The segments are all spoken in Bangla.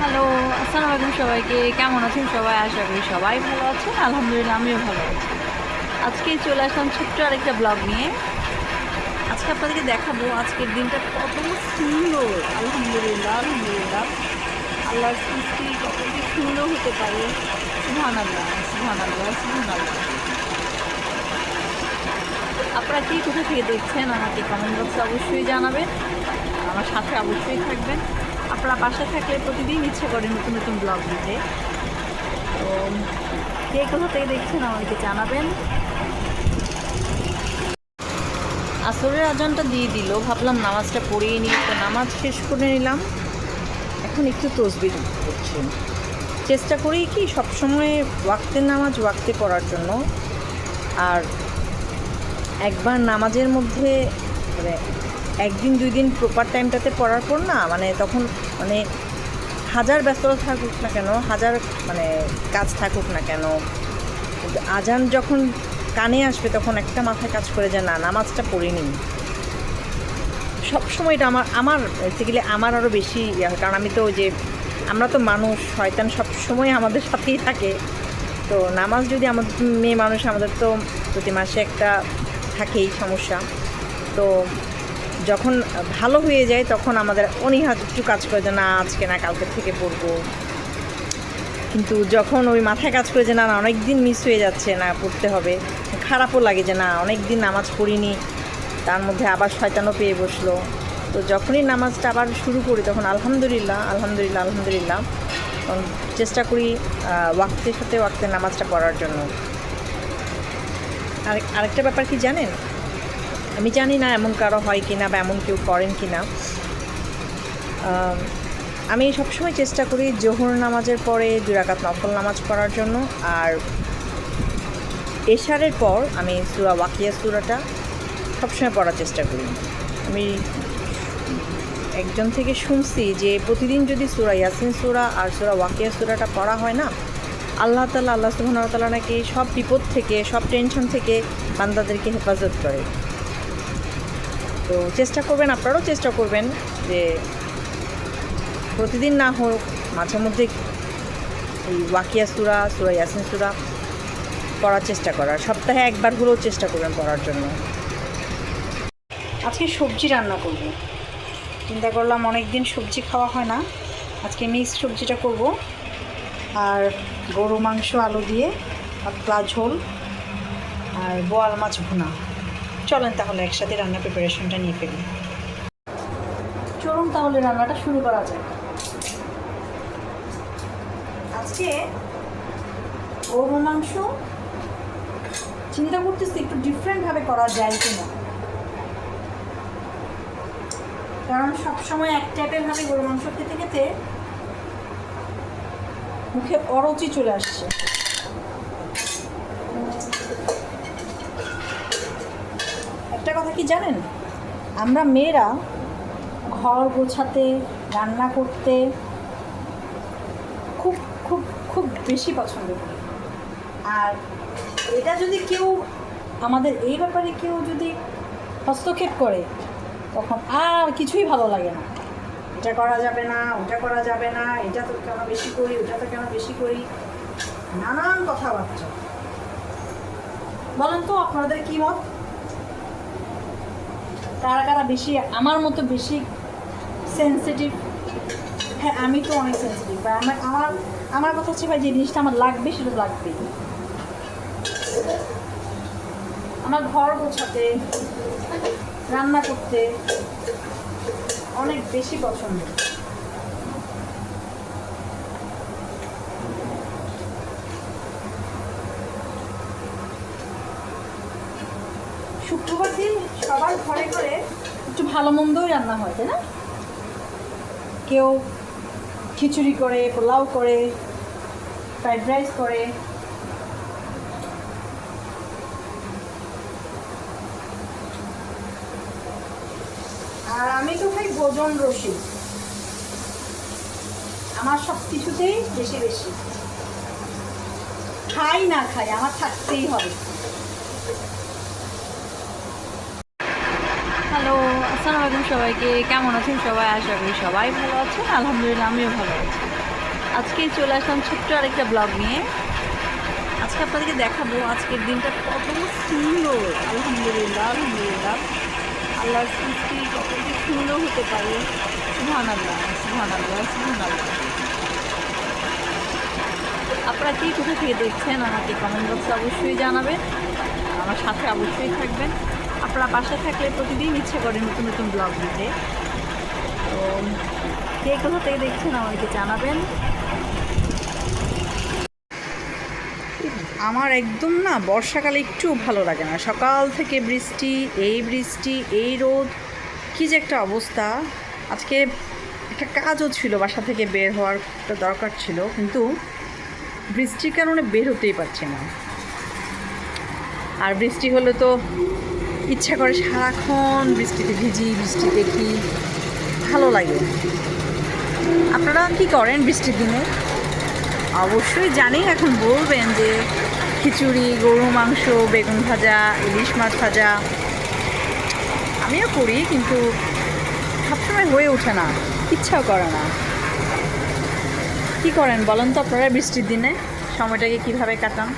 হ্যালো, আসসালামু আলাইকুম সবাইকে। কেমন আছেন সবাই? আশা করি সবাই ভালো আছেন। আলহামদুলিল্লাহ আমিও ভালো আছি। আজকে চলে আসলাম ছোট্ট আরেকটা ব্লগ নিয়ে। আজকে আপনাদেরকে দেখাবো আজকের দিনটা কত সুন্দর। আলহামদুলিল্লাহ, আলহামদুলিল্লাহ। আল্লাহর সৃষ্টি কতটি সুন্দর হতে পারে। সুবহানাল্লাহ, সুবহানাল্লাহ, সুবহানাল্লাহ। আপনারা কে কোথা থেকে দেখছেন আমাকে কমেন্ট বক্সে অবশ্যই জানাবেন। আমার সাথে অবশ্যই থাকবেন। আপনারা পাশে থাকলে প্রতিদিন ইচ্ছে করে নতুন নতুন ব্লগ দিতে। তো কে কোথা থেকে দেখছেন আমাকে জানাবেন। আসরের আজানটা দিয়ে দিল, ভাবলাম নামাজটা পড়িয়ে নিই, তো নামাজ শেষ করে নিলাম। এখন একটু তসবিহ করছি। চেষ্টা করি কি সবসময় ওয়াক্তের নামাজ ওয়াক্তে পড়ার জন্য। আর একবার নামাজের মধ্যে মানে একদিন দুই দিন প্রপার টাইমটাতে পড়ার পর না তখন হাজার ব্যস্ততা থাকুক না কেন, হাজার কাজ থাকুক না কেন, আজান যখন কানে আসবে তখন একটা মাথায় কাজ করে যে না, নামাজটা পড়িনি। সবসময় এটা আমার আমার বেসিক্যালি আমার আরও বেশি হয়, কারণ আমি তো আমরা তো মানুষ, শয়তান সবসময় আমাদের সাথেই থাকে। তো নামাজ যদি আমাদের মেয়ে মানুষ, আমাদের তো প্রতি মাসে একটা থাকেই সমস্যা। তো যখন ভালো হয়ে যায় তখন আমাদের অনীহা একটু কাজ করে যে না, আজকে না কালকের থেকে পড়বো। কিন্তু যখন ওই মাথায় কাজ করে যে না, অনেক দিন মিস হয়ে যাচ্ছে, না পড়তে হবে, খারাপও লাগে যে না অনেক দিন নামাজ পড়িনি, তার মধ্যে আবার শয়তানও পেয়ে বসলো। তো যখনই নামাজটা আবার শুরু করি তখন আলহামদুলিল্লাহ, আলহামদুলিল্লাহ, আলহামদুলিল্লাহ তখন চেষ্টা করি ওয়াক্তের সাথে ওয়াক্তের নামাজটা পড়ার জন্য। আরেকটা ব্যাপার কি জানেন, আমি জানি না এমন কারো হয় কি না বা এমন কেউ করেন কি না। আমি সবসময় চেষ্টা করি জোহর নামাজের পরে 2 রাকাত নফল নামাজ পড়ার জন্য। আর এশারের পর আমি সূরা ওয়াকিয়া সূরাটা সবসময় পড়ার চেষ্টা করি। আমি একজন থেকে শুনছি যে প্রতিদিন যদি সূরা ইয়াসিন সূরা আর সূরা ওয়াকিয়া সূরাটা পড়া হয় না, আল্লাহ সুবহানাহু ওয়া তাআলা নাকি সব বিপদ থেকে, সব টেনশন থেকে বান্দাদেরকে হেফাজত করে। তো চেষ্টা করবেন, আপনারাও চেষ্টা করবেন যে প্রতিদিন না হোক মাঝে মধ্যে এই ওয়াকিয়া সূরা, সূরা ইয়াসিন সূরা পড়ার চেষ্টা করার, সপ্তাহে একবার হলেও চেষ্টা করবেন পড়ার জন্য। আজকে সবজি রান্না করব, চিন্তা করলাম অনেক দিন সবজি খাওয়া হয় না, আজকে মিক্সড সবজিটা করব। আর গরু মাংস আলু দিয়ে পাতলা ঝোল আর বোয়াল মাছ ভুনা। চলেন তাহলে একসাথে রান্না প্রিপারেশনটা নিয়ে ফেলি। চলুন তাহলে রান্নাটা শুরু করা যায়। আজকে গরু মাংস চিন্তা করতেছি একটু ডিফারেন্টভাবে করা যায় কিনা, কারণ সবসময় এক টাইপের ভাবে গরু মাংস খেতে খেতে মুখে অরুচি চলে আসছে। একটা কথা কি জানেন, আমরা মেয়েরা ঘর গোছাতে, রান্না করতে খুব খুব খুব বেশি পছন্দ করি। আর এটা যদি কেউ আমাদের এই ব্যাপারে কেউ যদি হস্তক্ষেপ করে তখন আর কিছুই ভালো লাগে না। এটা করা যাবে না, ওটা করা যাবে না, এটা তো কেন বেশি করি, ওটা তো কেন বেশি করি, নানান কথাবার্তা। বলেন তো আপনাদের কী মত? কারা কারা বেশি আমার মতো বেশি সেন্সিটিভ? হ্যাঁ, আমি তো অনেক সেন্সিটিভ। আমার আমার আমার কথা হচ্ছে ভাই, যে জিনিসটা আমার লাগবে সেটা লাগবেই। আমার ঘর গোছাতে, রান্না করতে অনেক বেশি পছন্দ। শুক্রবার দিন সবার ঘরে ঘরে একটু ভালো মন্দই রান্না হয়, তাই না? কেউ খিচুড়ি করে, পোলাও করে, ফ্রাইড রাইস করে। আর আমি তো ভাই ভোজন রসিক, আমার সব কিছুতেই বেশি বেশি, খাই না খাই আমার থাকতেই হবে। হ্যালো, আসসালামু আলাইকুম সবাইকে। কেমন আছেন সবাই? আশা করি সবাই ভালো আছেন। আলহামদুলিল্লাহ আমিও ভালো আছি। আজকে চলে আসলাম ছোট্ট আরেকটা ব্লগ নিয়ে। আজকে আপনাদেরকে দেখাবো আজকের দিনটা কত সুন্দর। আলহামদুলিল্লাহ আলহামদুলিল্লাহ, আল্লাহর সৃষ্টি কত যে সুন্দর হতে পারে। সুবহানাল্লাহ সুবহানাল্লাহ সুবহানাল্লাহ। আপনারা কি কোথা থেকে দেখছেন আমাকে কমেন্ট বক্সে অবশ্যই জানাবেন, আমার সাথে অবশ্যই থাকবেন। আপনারা পাশে থাকলে প্রতিদিন ইচ্ছে করে নতুন নতুন ব্লগ দিতে। তো কে কোথা থেকে দেখছেন আমাকে জানাবেন। আমার একদম না বর্ষাকালে একটু ভালো লাগে না। সকাল থেকে বৃষ্টি, এই রোদ, কী যে একটা অবস্থা। আজকে একটা কাজও ছিল, বাসা থেকে বের হওয়ার একটা দরকার ছিল, কিন্তু বৃষ্টির কারণে বের হতেই পারছি না। আর বৃষ্টি হলে তো ইচ্ছা করে সারাক্ষণ বৃষ্টিতে ভিজি, বৃষ্টি দেখি, ভালো লাগে। আপনারা কি করেন বৃষ্টির দিনে? অবশ্যই জানি, এখন বলবেন যে খিচুড়ি, গরু মাংস, বেগুন ভাজা, ইলিশ মাছ ভাজা। আমিও করি, কিন্তু সবসময় হয়ে ওঠে না, ইচ্ছাও করে না। কি করেন বলেন তো আপনারা বৃষ্টির দিনে? সময়টাকে কিভাবে কাটান?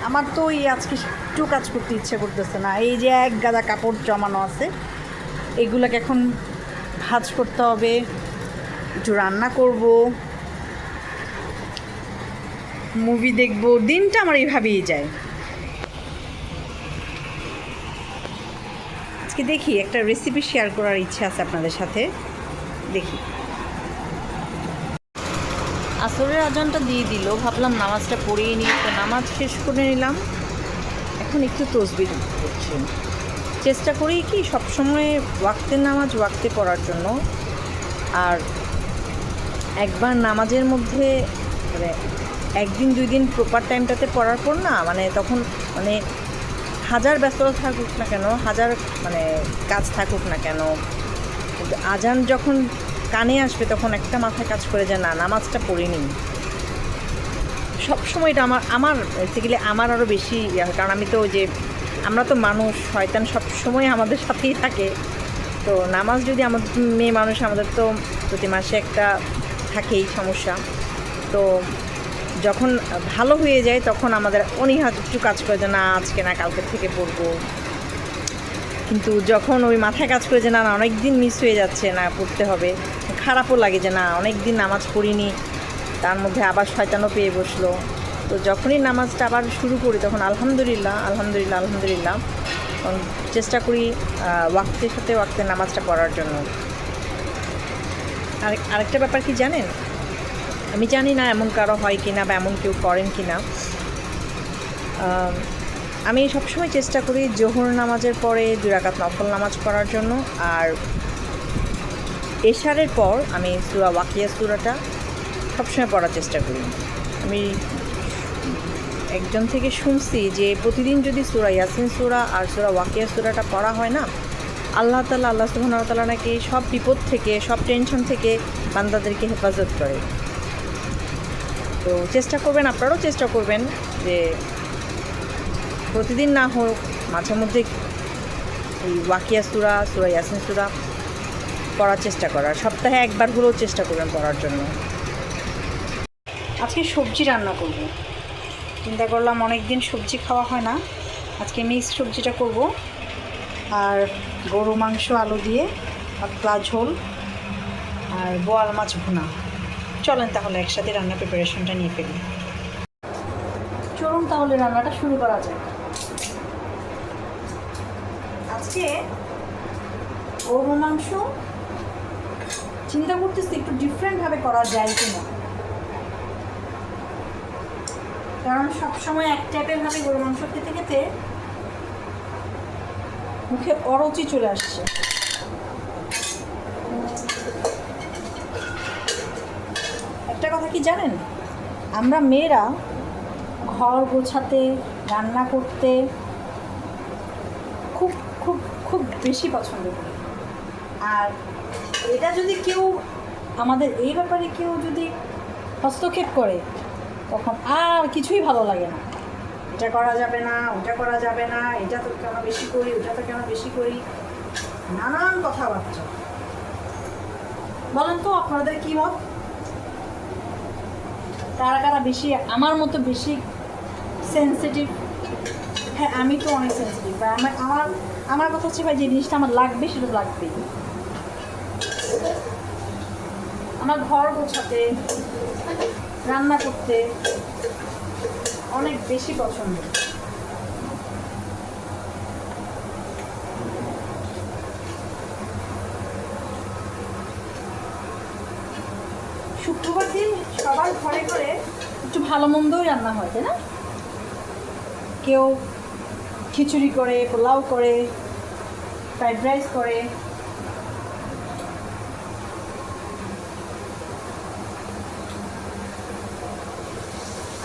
আমার তো আজকে একটু কাজ করতে ইচ্ছে করতেছে না। এই যে এক গাদা কাপড় জমানো আছে, এগুলোকে এখন ভাঁজ করতে হবে, একটু রান্না করব, মুভি দেখব। দিনটা আমার এইভাবেই যায়। আজকে দেখি একটা রেসিপি শেয়ার করার ইচ্ছা আছে আপনাদের সাথে, দেখি। আসরের আজানটা দিয়ে দিল, ভাবলাম নামাজটা পড়িয়ে নিই। তো নামাজ শেষ করে নিলাম, এখন একটু তসবিহ করছি। চেষ্টা করি কি সবসময় ওয়াক্তের নামাজ ওয়াক্তে পড়ার জন্য। আর একবার নামাজের মধ্যে মানে একদিন দুই দিন প্রপার টাইমটাতে পড়ার পর না, মানে তখন মানে হাজার ব্যস্ততা থাকুক না কেন, হাজার মানে কাজ থাকুক না কেন, কিন্তু আজান যখন কানে আসবে তখন একটা মাথায় কাজ করে যে না, নামাজটা পড়িনি। সবসময় এটা আমার বেসিক্যালি আমার আরও বেশি হয়, কারণ আমি তো যে আমরা তো মানুষ, শয়তান সবসময় আমাদের সাথেই থাকে। তো নামাজ যদি আমাদের মেয়ে মানুষ, আমাদের তো প্রতি মাসে একটা থাকেই সমস্যা। তো যখন ভালো হয়ে যায় তখন আমাদের অনীহা একটু কাজ করে যে না, আজকে না, কালকের থেকে পড়বো। কিন্তু যখন ওই মাথায় কাজ করে যে না না, অনেক দিন মিস হয়ে যাচ্ছে, না পড়তে হবে, খারাপও লাগে যে না, অনেক দিন নামাজ পড়িনি, তার মধ্যে আবার শয়তানও পেয়ে বসলো। তো যখনই নামাজটা আবার শুরু করি তখন আলহামদুলিল্লাহ আলহামদুলিল্লাহ আলহামদুলিল্লাহ তখন চেষ্টা করি ওয়াক্তের সাথে ওয়াক্তের নামাজটা পড়ার জন্য। আরেকটা ব্যাপার কি জানেন, আমি জানি না এমন কারো হয় কি না বা এমন কেউ করেন কি না। আমি সবসময় চেষ্টা করি জোহর নামাজের পরে 2 রাকাত নফল নামাজ পড়ার জন্য। আর এশারের পর আমি সূরা ওয়াকিয়া সূরাটা সবসময় পড়ার চেষ্টা করি। আমি একজন থেকে শুনছি যে প্রতিদিন যদি সূরা ইয়াসিন সূরা আর সূরা ওয়াকিয়া সূরাটা পড়া হয় না, আল্লাহ সুবহানাহু ওয়া তাআলা নাকি সব বিপদ থেকে, সব টেনশন থেকে বান্দাদেরকে হেফাজত করে। তো চেষ্টা করবেন, আপনারাও চেষ্টা করবেন যে প্রতিদিন না হোক মাঝে মধ্যে এই ওয়াকিয়া সূরা, সূরা ইয়াসিন সূরা পড়ার চেষ্টা করার। সপ্তাহে একবার হলেও চেষ্টা করবেন পড়ার জন্য। আজকে সবজি রান্না করব, চিন্তা করলাম অনেক দিন সবজি খাওয়া হয় না, আজকে মিক্সড সবজিটা করব। আর গরু মাংস আলু দিয়ে পাতলা ঝোল আর বোয়াল মাছ ভুনা। চলেন তাহলে একসাথে রান্না প্রিপারেশনটা নিয়ে ফেলি। চলুন তাহলে রান্নাটা শুরু করা যায়। আজকে গরু মাংস চিন্তা করতেছি একটু ডিফারেন্টভাবে করা যায় কিনা, কারণ সবসময় এক টাইপের ভাবে গরু মাংস খেতে খেতে মুখে অরুচি চলে আসছে। একটা কথা কি জানেন, আমরা মেয়েরা ঘর গোছাতে, রান্না করতে খুব খুব খুব বেশি পছন্দ করি। আর এটা যদি কেউ আমাদের এই ব্যাপারে কেউ যদি হস্তক্ষেপ করে তখন আর কিছুই ভালো লাগে না। এটা করা যাবে না, ওটা করা যাবে না, এটা তো কেন বেশি করি, ওটা তো কেন বেশি করি, নানান কথাবার্তা। বলেন তো আপনাদের কি মত? কারা কারা বেশি আমার মতো বেশি সেন্সিটিভ? হ্যাঁ, আমি তো অনেক সেন্সিটিভ। আমার আমার আমার কথা হচ্ছে ভাই, যে জিনিসটা আমার লাগবে সেটা লাগবেই। আমার ঘর গোছাতে, রান্না করতে অনেক বেশি পছন্দ। শুক্রবার দিন সবার ঘরে ঘরে একটু ভালো মন্দই রান্না হয়, তাই না? কেউ খিচুড়ি করে, পোলাও করে, ফ্রাইড রাইস করে।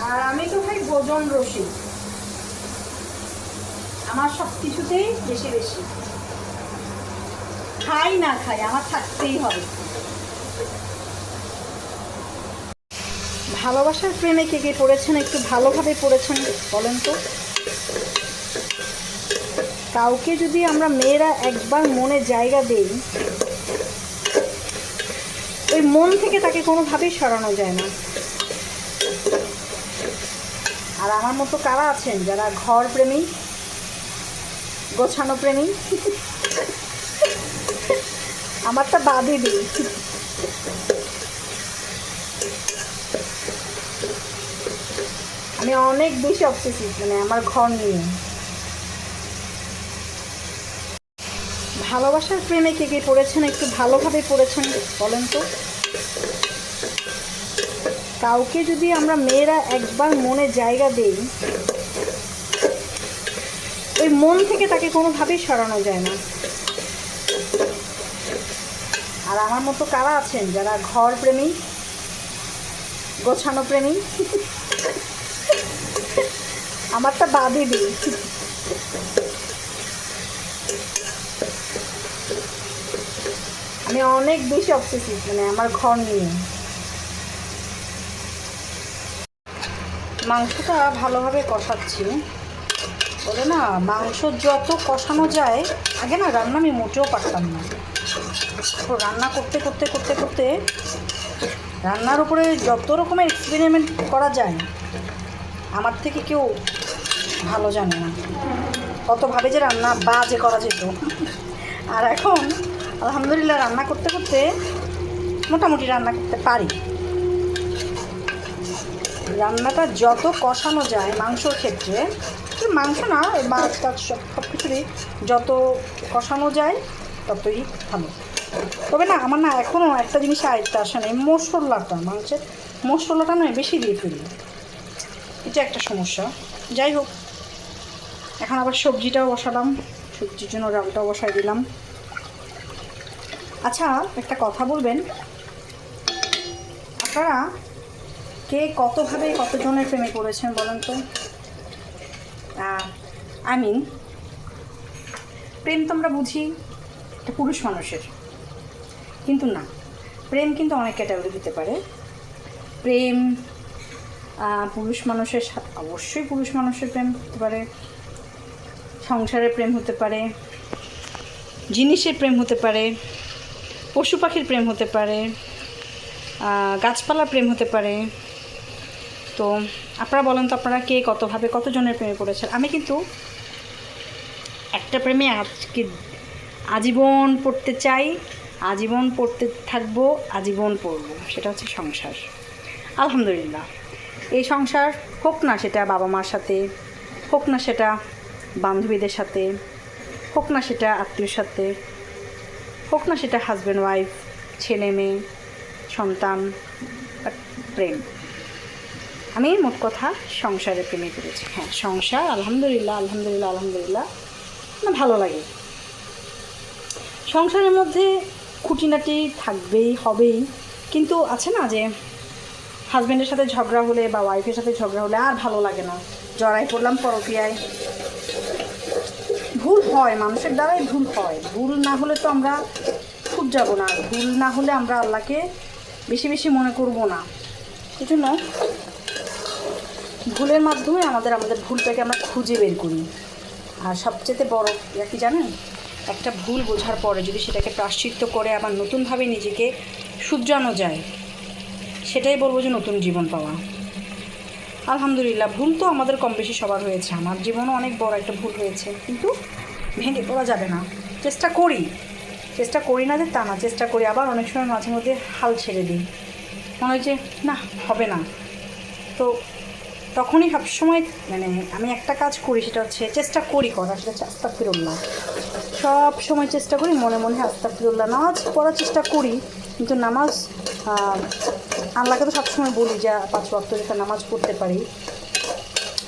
আর আমি তো ভাই ভোজন রসিক, আমার সব কিছুতেই বেশি বেশি, খাই না খাই আমার থাকতেই হবে। ভালোবাসার প্রেমে কে কে পড়েছেন, একটু ভালোভাবে পড়েছেন বলেন তো? কাউকে যদি আমরা মেয়েরা একবার মনে জায়গা দেই, ওই মন থেকে তাকে কোনোভাবেই সরানো যায় না। আর আমার মতো কারা আছেন যারা ঘর প্রেমী, গোছানো প্রেমী? আমারটা বাদই দিই। আমি অনেক বেশি অবসেসিভ, মানে আমার ঘর নিয়ে। ভালোবাসার প্রেমে কে কে পড়েছেন, একটু ভালোভাবে পড়েছেন বলেন তো? কাউকে যদি আমরা মেয়েরা একবার মনে জায়গা দেই, ওই মন থেকে তাকে কোনোভাবেই সরানো যায় না। আর আমার মতো কারা আছেন যারা ঘর প্রেমী, গোছানো প্রেমী? আমারটা বাদই দিই। আমি অনেক বেশি অবসেসিভ, মানে আমার ঘর নিয়ে। মাংসটা ভালোভাবে কষাচ্ছি। বলে না, মাংস যত কষানো যায়, আগে না রান্না আমি মোটেও পারতাম না। তো রান্না করতে করতে করতে করতে রান্নার উপরে যত রকমের এক্সপেরিমেন্ট করা যায়, আমার থেকে কেউ ভালো জানে না। কতভাবে যে রান্না বাজে করা যেত। আর এখন আলহামদুলিল্লাহ রান্না করতে করতে মোটামুটি রান্না করতে পারি। রান্নাটা যত কষানো যায় মাংসর ক্ষেত্রে, মাংস না, মাছ টাছ সব কিছুরই যত কষানো যায় ততই ভালো। তবে না, আমার না এখনও একটা জিনিস আয়ত্তে আসে না, মশলাটা, মাংসের মশলাটা নয় বেশি দিয়ে ফেলি, এটা একটা সমস্যা। যাই হোক, এখন আবার সবজিটাও বসালাম, সবজির জন্য ডালটাও বসাই দিলাম। আচ্ছা, একটা কথা বলবেন, আপনারা কে কতভাবে কতজনের প্রেমে পড়েছেন বলেন তো? প্রেম তো আমরা বুঝি একটা পুরুষ মানুষের, কিন্তু না, প্রেম কিন্তু অনেক ক্যাটাগরি দিতে পারে। প্রেম পুরুষ মানুষের সাথে, অবশ্যই পুরুষ মানুষের প্রেম হতে পারে, সংসারের প্রেম হতে পারে, জিনিসের প্রেম হতে পারে, পশু পাখির প্রেম হতে পারে, গাছপালার প্রেম হতে পারে। তো আপনারা বলেন তো, আপনারা কে কতভাবে কতজনের প্রেমে পড়েছেন? আমি কিন্তু একটা প্রেমে আজকে আজীবন পড়তে চাই, আজীবন পড়তে থাকবো, আজীবন পড়বো, সেটা হচ্ছে সংসার। আলহামদুলিল্লাহ, এই সংসার হোক না সেটা বাবা মার সাথে, হোক না সেটা বান্ধবীদের সাথে, হোক না সেটা আত্মীয়র সাথে, হোক না সেটা হাজব্যান্ড ওয়াইফ, ছেলে মেয়ে, সন্তান, প্রেম। আমি মোট কথা সংসারের প্রেমে পড়েছি। হ্যাঁ, সংসার আলহামদুলিল্লাহ আলহামদুলিল্লাহ আলহামদুলিল্লাহ না, ভালো লাগে। সংসারের মধ্যে খুঁটিনাটি থাকবেই, হবেই, কিন্তু আছে না যে হাজব্যান্ডের সাথে ঝগড়া হলে বা ওয়াইফের সাথে ঝগড়া হলে আর ভালো লাগে না, জড়াই পড়লাম পরকীয়ায়। ভুল হয়, মানুষের দ্বারাই ভুল হয়। ভুল না হলে তো আমরা খুব যাব না, ভুল না হলে আমরা আল্লাহকে বেশি বেশি মনে করব না। এই জন্য ভুলের মাধ্যমে আমাদের ভুলটাকে আমরা খুঁজে বের করি। আর সবচেয়ে বড় কি জানেন, একটা ভুল বোঝার পরে যদি সেটাকে প্রায়শ্চিত্ত করে আবার নতুনভাবে নিজেকে শুধরানো যায়, সেটাই বলবো যে নতুন জীবন পাওয়া। আলহামদুলিল্লাহ, ভুল তো আমাদের কম বেশি সবার হয়েছে, আমার জীবনও অনেক বড় একটা ভুল হয়েছে, কিন্তু ভেঙে পড়া যাবে না। চেষ্টা করি না যে তা না, চেষ্টা করি, আবার অনেক সময় মাঝে মধ্যে হাল ছেড়ে দিই, মনে হয় যে না হবে না। তো তখনই সবসময় মানে আমি একটা কাজ করি, সেটা হচ্ছে চেষ্টা করি করার, সেটা হচ্ছে আস্তাগফিরুল্লাহ। সব সময় চেষ্টা করি মনে মনে আস্তাগফিরুল্লাহ। নামাজ পড়ার চেষ্টা করি, কিন্তু নামাজ আল্লাহকে তো সবসময় বলি যে 5 ওয়াক্ত যেটা নামাজ পড়তে পারি,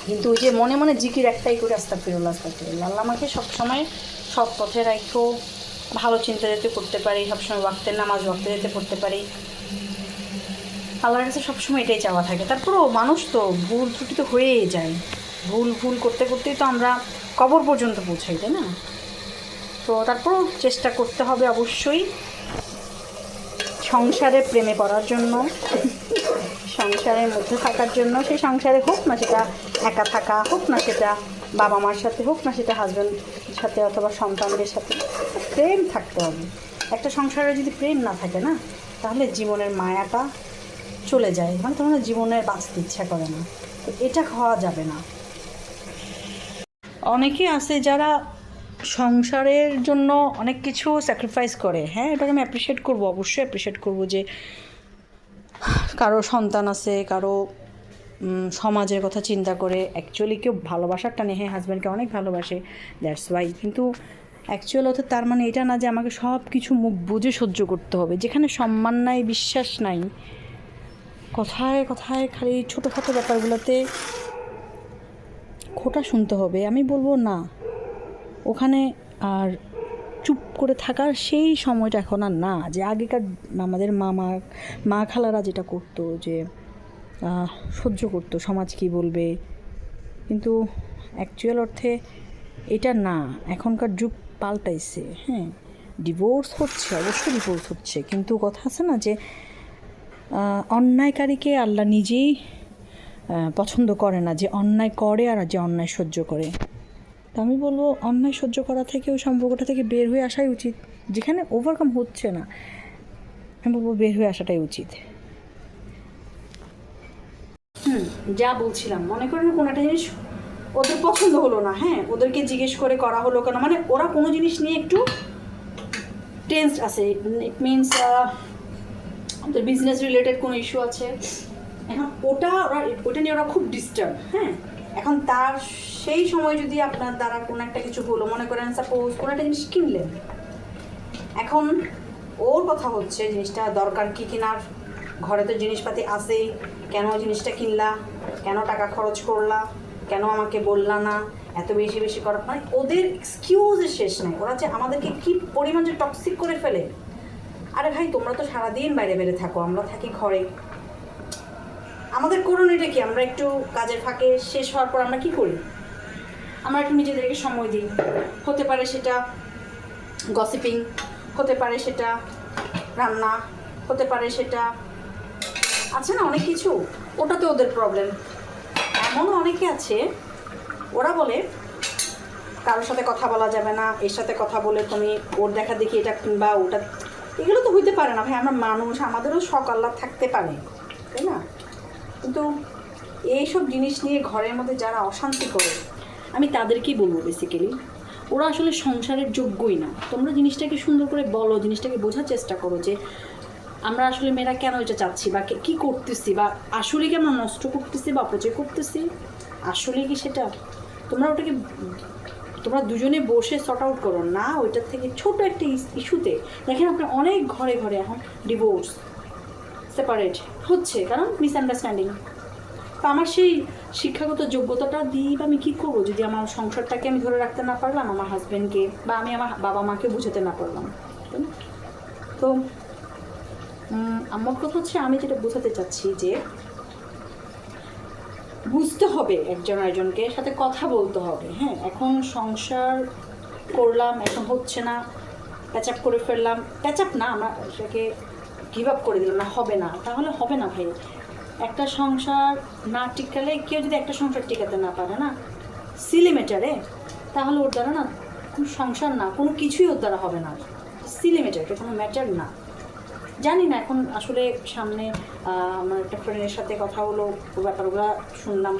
কিন্তু ওই যে মনে মনে জিকির একটাই করে আস্তাগফিরুল্লাহ। আল্লাহ আমাকে সবসময় সব পথে রাখো, ভালো চিন্তা যাতে করতে পারি, সবসময় ওয়াক্তের নামাজ ওয়াক্তে যেতে পড়তে পারি। আল্লাহর কাছে সবসময় এটাই চাওয়া থাকে। তারপরেও মানুষ তো ভুল ত্রুটি তো হয়েই যায়, ভুল করতে করতেই তো আমরা কবর পর্যন্ত পৌঁছাই, তাই না? তো তারপরেও চেষ্টা করতে হবে অবশ্যই সংসারে প্রেমে পড়ার জন্য, সংসারের মধ্যে থাকার জন্য। সেই সংসারে হোক না সেটা একা থাকা, হোক না সেটা বাবা মার সাথে, হোক না সেটা হাজব্যান্ডের সাথে অথবা সন্তানদের সাথে, প্রেম থাকতে হবে। একটা সংসারে যদি প্রেম না থাকে না, তাহলে জীবনের মায়াটা চলে যায়, মানে তখন জীবনের বাঁচতে ইচ্ছা করে না। তো এটা খাওয়া যাবে না। অনেকে আছে যারা সংসারের জন্য অনেক কিছু স্যাক্রিফাইস করে, হ্যাঁ এটাকে আমি অ্যাপ্রিসিয়েট করবো, অবশ্যই অ্যাপ্রিসিয়েট করবো যে কারো সন্তান আছে, কারো সমাজের কথা চিন্তা করে অ্যাকচুয়ালি কেউ ভালোবাসার টানে, হ্যাঁ হাজব্যান্ডকে অনেক ভালোবাসে, দ্যাটস ওয়াই। কিন্তু অ্যাকচুয়াল অর্থে তার মানে এটা না যে আমাকে সব কিছু মুখ বুঝে সহ্য করতে হবে। যেখানে সম্মান নাই, বিশ্বাস নাই, কথায় কথায় খালি ছোটোখাটো ব্যাপারগুলোতে খোঁটা শুনতে হবে, আমি বলবো না, ওখানে আর চুপ করে থাকার সেই সময়টা এখন আর না। যে আগেকার আমাদের মা খালারা যেটা করতো, যে সহ্য করতো সমাজ কী বলবে, কিন্তু অ্যাকচুয়াল অর্থে এটা না। এখনকার যুগ পাল্টাইছে, হ্যাঁ ডিভোর্স হচ্ছে, অবশ্যই ডিভোর্স হচ্ছে, কিন্তু কথা আছে না যে অন্যায়কারীকে আল্লাহ নিজেই পছন্দ করে না, যে অন্যায় করে আর যে অন্যায় সহ্য করে। তো আমি বলবো অন্যায় সহ্য করা থেকে, ওই সম্পর্কটা থেকে বের হয়ে আসাই উচিত। যেখানে ওভারকাম হচ্ছে না, আমি বলবো বের হয়ে আসাটাই উচিত। যা বলছিলাম, মনে করেন কোনো একটা জিনিস ওদের পছন্দ হলো না, হ্যাঁ ওদেরকে জিজ্ঞেস করে করা হলো কেন, মানে ওরা কোনো জিনিস নিয়ে একটু টেন্সড আছে, ইট মিনস ওদের বিজনেস রিলেটেড কোনো ইস্যু আছে, এখন ওটা নিয়ে ওরা খুব ডিস্টার্ব, হ্যাঁ এখন তার সেই সময় যদি আপনার দ্বারা কোনো একটা কিছু হলো, মনে করেন সাপোজ কোনো একটা জিনিস কিনলেন, এখন ওর কথা হচ্ছে জিনিসটা দরকার কি কেনার, ঘরে তো জিনিসপাতি আছেই, কেন জিনিসটা কিনলা, কেন টাকা খরচ করলা, কেন আমাকে বললা না, এত বেশি বেশি করা, মানে ওদের এক্সকিউজের শেষ নেই। ওরা যে আমাদেরকে কি পরিমাণ যে টক্সিক করে ফেলে। আরে ভাই তোমরা তো সারাদিন বাইরে বেড়ে থাকো, আমরা থাকি ঘরে, আমাদের করণীয়টা কি? আমরা একটু কাজের ফাঁকে শেষ হওয়ার পর আমরা কি করি? আমরা একটু নিজেদেরকে সময় দিই। হতে পারে সেটা গসিপিং, হতে পারে সেটা রান্না, হতে পারে সেটা আছে না অনেক কিছু, ওটাতে ওদের প্রবলেম। এমনও অনেকে আছে ওরা বলে কারোর সাথে কথা বলা যাবে না, এর সাথে কথা বলে তুমি ওর দেখা দেখি এটা কিংবা ওটা, এগুলো তো হইতে পারে না ভাই, আমরা মানুষ, আমাদেরও শখ আহ্লাদ থাকতে পারে, তাই না? কিন্তু এইসব জিনিস নিয়ে ঘরের মধ্যে যারা অশান্তি করে, আমি তাদেরকেই বলবো বেসিক্যালি ওরা আসলে সংসারের যোগ্যই না। তোমরা জিনিসটাকে সুন্দর করে বলো, জিনিসটাকে বোঝার চেষ্টা করো যে আমরা আসলে মেয়েরা কেন এটা চাচ্ছি, বা কী করতেছি, বা আসলে কি আমরা নষ্ট করতেছি বা অপচয় করতেছি, আসলে কি সেটা তোমরা দুজনে বসে সর্ট আউট করো না। ওইটার থেকে ছোট একটা ইস্যুতে দেখেন আপনার অনেক ঘরে ঘরে এখন ডিভোর্স, সেপারেট হচ্ছে, কারণ মিসআন্ডারস্ট্যান্ডিং। তো আমার সেই শিক্ষাগত যোগ্যতাটা দিয়ে আমি কী করবো যদি আমার সংসারটাকে আমি ধরে রাখতে না পারলাম, আমার হাজব্যান্ডকে বা আমি আমার বাবা মাকে বুঝাতে না পারলাম, তাই না? তো আমার কথা হচ্ছে আমি যেটা বোঝাতে চাচ্ছি যে বুঝতে হবে একজন আরেকজনকে, সাথে কথা বলতে হবে। হ্যাঁ এখন সংসার করলাম, এখন হচ্ছে না, প্যাচ আপ করে ফেললাম, প্যাচ আপ না, আমরা সেটাকে গিভ আপ করে দিলাম না, হবে না, তাহলে হবে না ভাই। একটা সংসার না টিকালে, কেউ যদি একটা সংসার টিকাতে না পারে না সিলি ম্যাটারে, তাহলে ওর দ্বারা না কোনো সংসার না, কোনো কিছুই ওর দ্বারা হবে না। সিলি ম্যাটার, এটা কোনো ম্যাটার না। জানি না এখন আসলে সামনে আমার একটা ফ্রেন্ডের সাথে কথা হলো, ও ব্যাপারগুলো শুনলাম,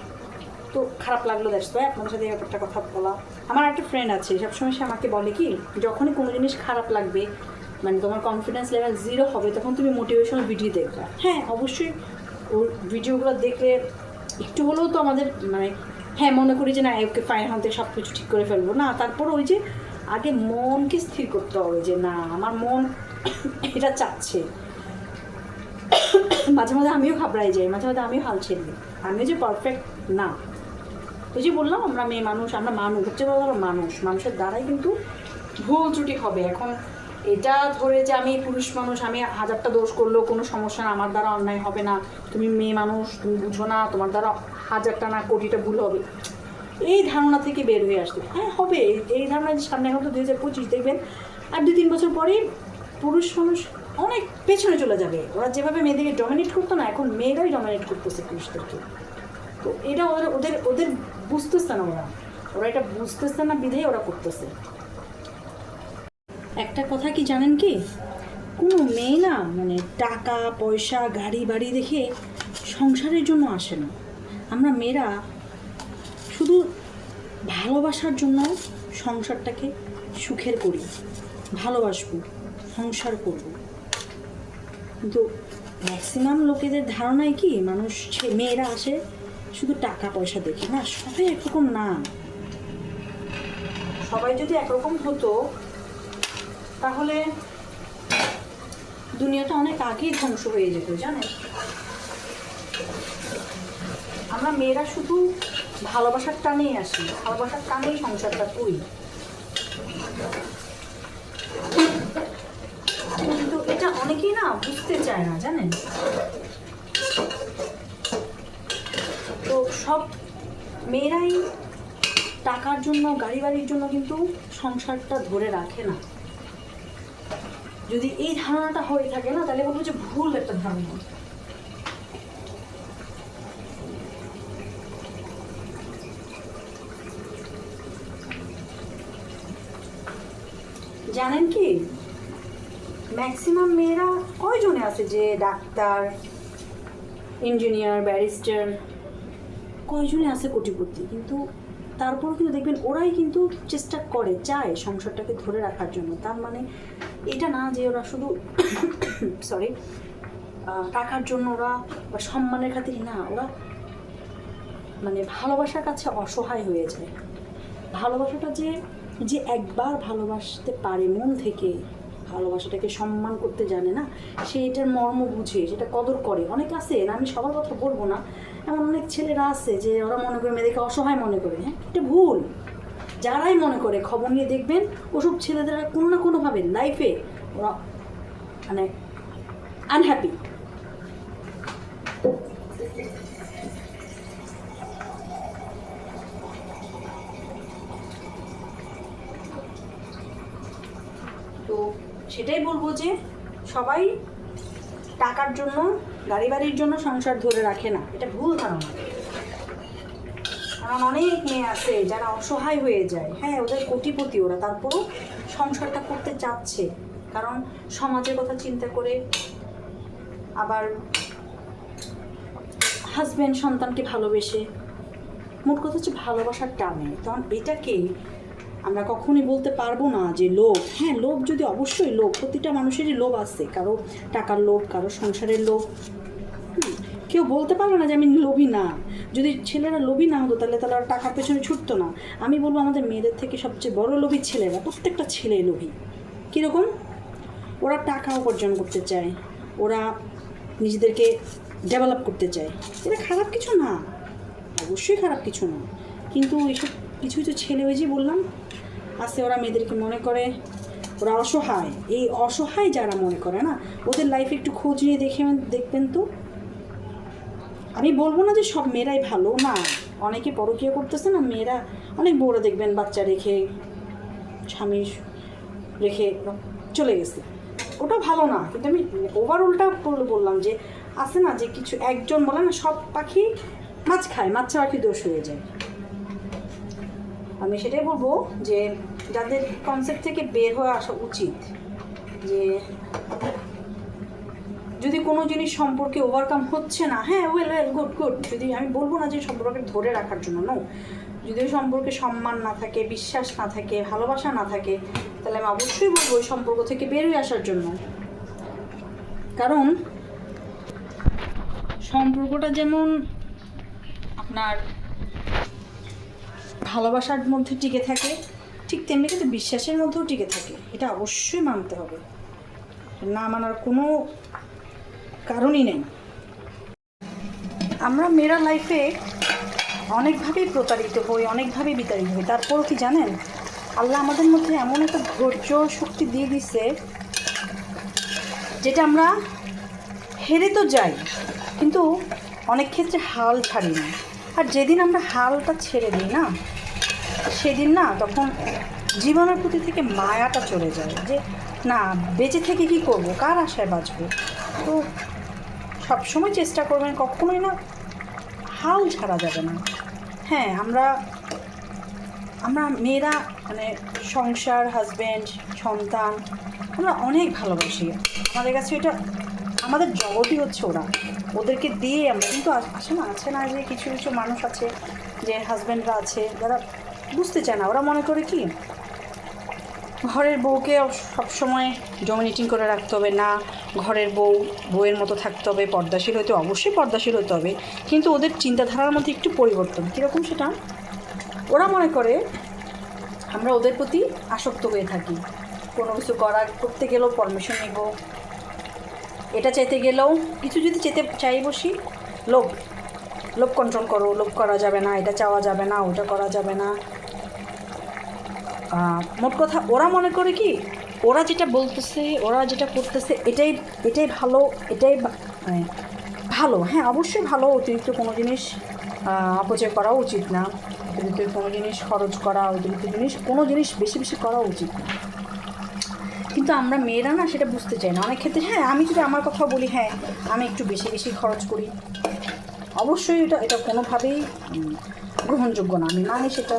তো খারাপ লাগলো। দ্যাটস ওয়াই আপনাদের সাথে এই ব্যাপারটা কথা বলা। আমার একটা ফ্রেন্ড আছে, সবসময় সে আমাকে বলে কি, যখনই কোনো জিনিস খারাপ লাগবে, মানে তোমার কনফিডেন্স লেভেল 0 হবে, তখন তুমি মোটিভেশনাল ভিডিও দেখবে। হ্যাঁ অবশ্যই ওর ভিডিওগুলো দেখলে একটু হলেও তো আমাদের মানে হ্যাঁ মনে করি যে না ওকে ফাইন হান থেকে সব কিছু ঠিক করে ফেলবো না, তারপর ওই যে আগে মনকে স্থির করতে হবে যে না আমার মন এটা চাচ্ছে। মাঝে মাঝে আমিও ঘাবড়াই যাই, মাঝে মাঝে আমিও হাল ছেড়ে দিই, আমিও যে পারফেক্ট না। ওই যে বললাম আমরা মেয়ে মানুষ, আমরা মানুষ, হচ্ছে বড় মানুষ, মানুষের দ্বারাই কিন্তু ভুল ত্রুটি হবে। এখন এটা ধরে যে আমি পুরুষ মানুষ, আমি 1000টা দোষ করলেও কোনো সমস্যা না, আমার দ্বারা অন্যায় হবে না, তুমি মেয়ে মানুষ তুমি বুঝো না, তোমার দ্বারা 1000টা না কোটিটা ভুল হবে, এই ধারণা থেকে বের হয়ে আসবে। হ্যাঁ হবে, এই ধারণা সামনে এখন তো 2025 দেখবেন, আর 2-3 বছর পরেই পুরুষ মানুষ অনেক পেছনে চলে যাবে। ওরা যেভাবে মেয়েদেরকে ডমিনেট করতো না, এখন মেয়েরাই ডমিনেট করতেছে পুরুষদেরকে। তো এটা ওদের ওদের ওদের বুঝতেছে না, ওরা এটা বুঝতেছে না বিধেই ওরা করতেছে। একটা কথা কি জানেন কি, কোনো মেয়ে না মানে টাকা পয়সা গাড়ি বাড়ি দেখে সংসারের জন্য আসে না। আমরা মেয়েরা শুধু ভালোবাসার জন্য সংসারটাকে সুখের করি, ভালোবাসবো, সংসার করব। কিন্তু ম্যাক্সিমাম লোকেদের ধারণায় কি মানুষ মেয়েরা আসে শুধু টাকা পয়সা দেখে, না সবাই একরকম না। সবাই যদি একরকম হতো তাহলে দুনিয়াটা অনেক আগেই ধ্বংস হয়ে যেত জানেন। আমরা মেয়েরা শুধু ভালোবাসার টানেই আসি, ভালোবাসার টানেই সংসারটা করি, কিন্তু এটা অনেকেই না বুঝতে চায় না জানেন। তো সব মেয়েরাই টাকার জন্য গাড়ি বাড়ির জন্য কিন্তু সংসারটা ধরে রাখে না। যদি এই ধারণাটা হয়ে থাকে না, তাহলে বলবো যে ভুল একটা ধারণা। জানেন কি, ম্যাক্সিমাম মেয়েরা কয়জনে আছে যে ডাক্তার, ইঞ্জিনিয়ার, ব্যারিস্টার, কয়জনে আছে কোটিপতি, কিন্তু তারপর কিন্তু দেখবেন ওরাই কিন্তু চেষ্টা করে, চায় সংসারটাকে ধরে রাখার জন্য। তার মানে এটা না যে ওরা শুধু সরি টাকার জন্য ওরা বা সম্মানের খাতিরে না, ওরা মানে ভালোবাসার কাছে অসহায় হয়ে যায়। ভালোবাসাটা যে যে একবার ভালোবাসতে পারে মন থেকে, ভালোবাসাটাকে সম্মান করতে জানে না, সে এটার মর্ম বুঝে, সেটা কদর করে। অনেক আছে না, আমি সবার কথা বলবো না, এমন অনেক ছেলেরা আছে যে ওরা মনে করে মেয়েদেরকে অসহায় মনে করে। হ্যাঁ এটা ভুল। যারাই মনে করে খবর নিয়ে দেখবেন ওসব ছেলেদের কোনো না কোনোভাবে লাইফে ওরা মানে আনহ্যাপি। তো সেটাই বলবো যে সবাই টাকার জন্য গাড়ি বাড়ির জন্য সংসার ধরে রাখে না, এটা ভুল ধারণা। কারণ অনেক মেয়ে আছে যারা অসহায় হয়ে যায়, হ্যাঁ ওদের কোটিপতি ওরা, তারপরও সংসারটা করতে চাচ্ছে, কারণ সমাজের কথা চিন্তা করে, আবার হাজব্যান্ড সন্তানকে ভালোবেসে, মোট কথা হচ্ছে ভালোবাসার টানে। তখন এটাকে আমরা কখনই বলতে পারবো না যে লোভ। হ্যাঁ লোভ যদি অবশ্যই লোভ, প্রতিটা মানুষেরই লোভ আছে, কারো টাকার লোভ, কারো সংসারের লোভ। কেউ বলতে পারবে না যে আমি লোভী না। যদি ছেলেরা লোভী না হতো তাহলে তারা টাকার পেছনে ছুটতো না। আমি বলবো আমাদের মেয়েদের থেকে সবচেয়ে বড় লোভী ছেলেরা, প্রত্যেকটা ছেলে লোভী। কীরকম? ওরা টাকা উপার্জন করতে চায়, ওরা নিজেদেরকে ডেভেলপ করতে চায়। এটা খারাপ কিছু না, অবশ্যই খারাপ কিছু না, কিন্তু এইসব কিছু কিছু ছেলে ওই যে বললাম আছে, ওরা মেয়েদেরকে মনে করে ওরা অসহায়। এই অসহায় যারা মনে করে না, ওদের লাইফে একটু খোঁজ নিয়ে দেখবেন তো। আমি বলবো না যে সব মেয়েরাই ভালো, না, অনেকে পরকীয়া করতেছে না মেয়েরা, অনেক বউরা দেখবেন বাচ্চা রেখে, স্বামী রেখে চলে গেছে, ওটা ভালো না। কিন্তু আমি ওভারঅলটা বললাম যে আছে না যে কিছু একজন বলে না সব পাখি মাছ খায়, মাছ পাখি দোষ হয়ে যায়। আমি সেটাই বলবো যে যাদের কনসেপ্ট থেকে বের হয়ে আসা উচিত, যে যদি কোনো জিনিস সম্পর্কে ওভারকাম হচ্ছে না, হ্যাঁ ওয়েল ওয়েল গুড গুড, যদি আমি বলবো না যে সম্পর্ককে ধরে রাখার জন্য, নো, যদি ওই সম্পর্কে সম্মান না থাকে, বিশ্বাস না থাকে, ভালোবাসা না থাকে, তাহলে আমি অবশ্যই বলবো ওই সম্পর্ক থেকে বের হয়ে আসার জন্য। কারণ সম্পর্কটা যেমন আপনার ভালোবাসার মধ্যে টিকে থাকে, ঠিক তেমনি কিন্তু বিশ্বাসের মধ্যেও টিকে থাকে। এটা অবশ্যই মানতে হবে, না মানার কোনো কারণই নেই। আমরা মেয়েরা লাইফে অনেকভাবেই প্রতারিত হই, অনেকভাবেই বিতাড়িত হই, তারপরও কি জানেন, আল্লাহ আমাদের মধ্যে এমন একটা ধৈর্য শক্তি দিয়ে দিছে, যেটা আমরা হেরে তো যাই কিন্তু অনেক ক্ষেত্রে হাল ছাড়ি না। আর যেদিন আমরা হালটা ছেড়ে দিই না, সেদিন না তখন জীবনের প্রতি থেকে মায়াটা চলে যায়, যে না বেঁচে থেকে কি করব, কার আশায় বাঁচবো। তো সবসময় চেষ্টা করবেন, কখনোই না হাল ছাড়া যাবে না। হ্যাঁ, আমরা মেয়েরা মানে সংসার, হাজব্যান্ড, সন্তান আমরা অনেক ভালোবাসি। আমাদের কাছে এটা আমাদের জগতই হচ্ছে ওরা, ওদেরকে দিয়ে আমরা কিন্তু আছে না যে কিছু কিছু মানুষ আছে যে হাজব্যান্ডরা আছে যারা বুঝতে চায় না, ওরা মনে করে কি ঘরের বউকে সবসময় ডমিনেটিং করে রাখতে হবে, না ঘরের বউয়ের মতো থাকতে হবে, পর্দাশীল হতে, অবশ্যই পর্দাশীল হতে হবে, কিন্তু ওদের চিন্তাধারার মধ্যে একটু পরিবর্তন। কীরকম সেটা, ওরা মনে করে আমরা ওদের প্রতি আসক্ত হয়ে থাকি, কোনো কিছু করতে গেলেও পারমিশন নেব, এটা চাইতে গেলেও কিছু যদি চাই বসি, লোভ কন্ট্রোল করো, লোভ করা যাবে না, এটা চাওয়া যাবে না, ওটা করা যাবে না। মোট কথা ওরা মনে করে কি ওরা যেটা বলতেছে, ওরা যেটা করতেছে এটাই ভালো, এটাই মানে ভালো। হ্যাঁ অবশ্যই ভালো, অতিরিক্ত কোনো জিনিস অপচয় করা উচিত না, অতিরিক্ত কোনো জিনিস খরচ করা, অতিরিক্ত কোনো জিনিস বেশি বেশি করা উচিত না। কিন্তু আমরা মেয়েরা না সেটা বুঝতে চাই না অনেক ক্ষেত্রে। হ্যাঁ, আমি যদি আমার কথা বলি, হ্যাঁ আমি একটু বেশি বেশি খরচ করি, অবশ্যই এটা কোনোভাবেই গ্রহণযোগ্য না, আমি মানি সেটা।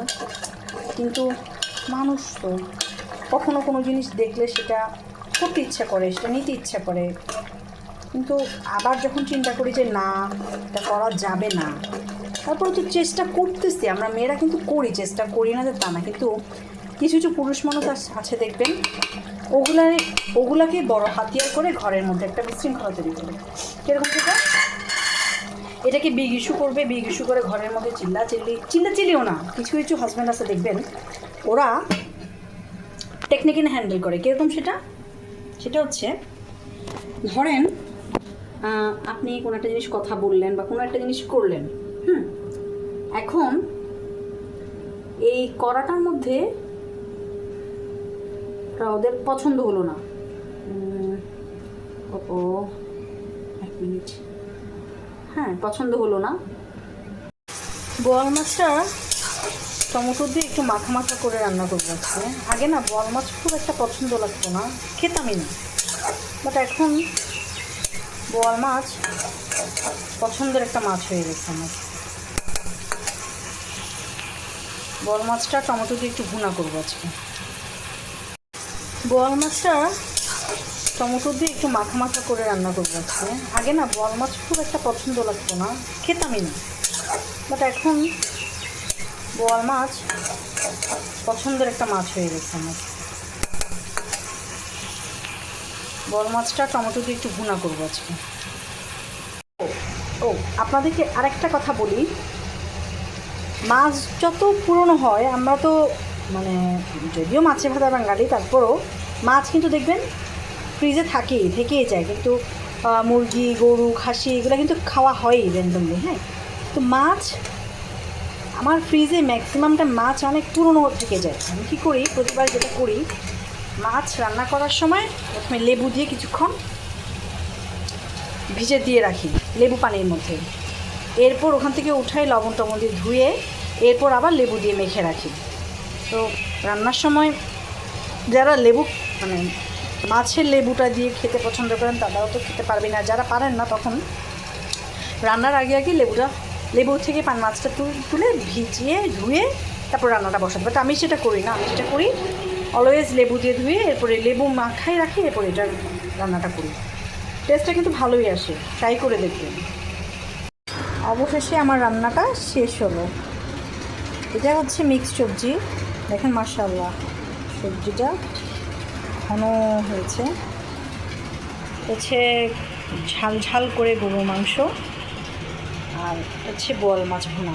কিন্তু মানুষ তো কখনো কোনো জিনিস দেখলে সেটা করতে ইচ্ছা করে, সেটা নিতে ইচ্ছা করে, কিন্তু আবার যখন চিন্তা করি যে না এটা করা যাবে না, তারপরে তো চেষ্টা করতেছি। আমরা মেয়েরা কিন্তু করি, চেষ্টা করি না যে তা না, কিন্তু কিছু কিছু পুরুষ মানুষ আছে দেখবেন ওগুলাকে বড় হাতিয়ার করে ঘরের মধ্যে একটা বিশৃঙ্খলা তৈরি করে। কীরকম সেটা, এটাকে বিগ ইস্যু করে ঘরের মধ্যে চিল্লাচিল্লিও না, কিছু কিছু হাজব্যান্ড আছে দেখবেন ওরা টেকনিক্যাল হ্যান্ডেল করে। কীরকম সেটা হচ্ছে, ধরেন আপনি কোনো একটা জিনিস কথা বললেন বা কোনো একটা জিনিস করলেন, এখন এই করাটার মধ্যে ওদের পছন্দ হলো না, এক মিনিট, হ্যাঁ পছন্দ হলো না, বোয়াল মাছটা টমেটো দিয়ে একটু মাখা করে রান্না করবো আজকে। আগে না বোয়াল মাছ খুব একটা পছন্দ লাগতো না, খেতামই না, বাট এখন বোয়াল মাছ পছন্দের একটা মাছ হয়ে গেছে আমার। বোয়াল মাছটা টমেটো দিয়ে একটু ভুনা করবো আজকে। বোয়াল মাছটা টমেটো দিয়ে একটু মাখা করে রান্না করবো আজকে। আগে না বোয়াল মাছ খুব একটা পছন্দ লাগতো না, খেতামই না, বাট এখন বোয়াল মাছ পছন্দের একটা মাছ হয়ে গেছে আমার। বোয়াল মাছটা টমেটো দিয়ে একটু ভুনা করবো আজকে। আপনাদেরকে আরেকটা কথা বলি, মাছ যত পুরনো হয়, আমরা তো মানে যদিও মাছে ভাজা বাঙালি, তারপরও মাছ কিন্তু দেখবেন ফ্রিজে থেকেই যায়, কিন্তু মুরগি, গরু, খাসি এগুলো কিন্তু খাওয়া হয়ই র্যান্ডমলি। হ্যাঁ, তো মাছ আমার ফ্রিজে ম্যাক্সিমামটা মাছ অনেক পুরনো থেকে যায়। আমি কী করি, প্রতিবার যেটা করি, মাছ রান্না করার সময় প্রথমে লেবু দিয়ে কিছুক্ষণ ভিজে দিয়ে রাখি লেবু পানির মধ্যে, এরপর ওখান থেকে উঠাই লবণ টবণ দিয়ে ধুয়ে, এরপর আবার লেবু দিয়ে মেখে রাখি। তো রান্নার সময় যারা লেবু মানে মাছের লেবুটা দিয়ে খেতে পছন্দ করেন তারাও তো খেতে পারবে না, যারা পারেন না তখন রান্নার আগে লেবু থেকে মাছটা তুলে ভিজিয়ে ধুয়ে তারপর রান্নাটা বসাতে। বাট আমি সেটা করি না, আমি যেটা করি অলওয়েজ লেবু দিয়ে ধুয়ে এরপরে লেবু মাখাই রাখি, এরপরে এটা রান্নাটা করি। টেস্টটা কিন্তু ভালোই আসে, ট্রাই করে দেখবেন। অবশেষে আমার রান্নাটা শেষ হলো। এটা হচ্ছে মিক্স সবজি, দেখেন মাশাআল্লাহ সবজিটা ঘন হয়েছে। হচ্ছে ঝাল ঝাল করে গরুর মাংস, আর হচ্ছে বোয়াল মাছ ভুনা।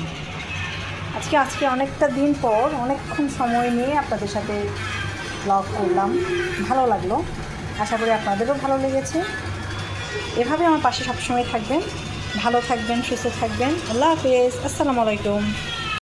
আজকে অনেকটা দিন পর অনেকক্ষণ সময় নিয়ে আপনাদের সাথে ব্লগ করলাম, ভালো লাগলো। আশা করি আপনাদেরও ভালো লেগেছে। এভাবে আমার পাশে সবসময় থাকবেন, ভালো থাকবেন, সুস্থ থাকবেন। আল্লাহ হাফেজ, আসসালামু আলাইকুম।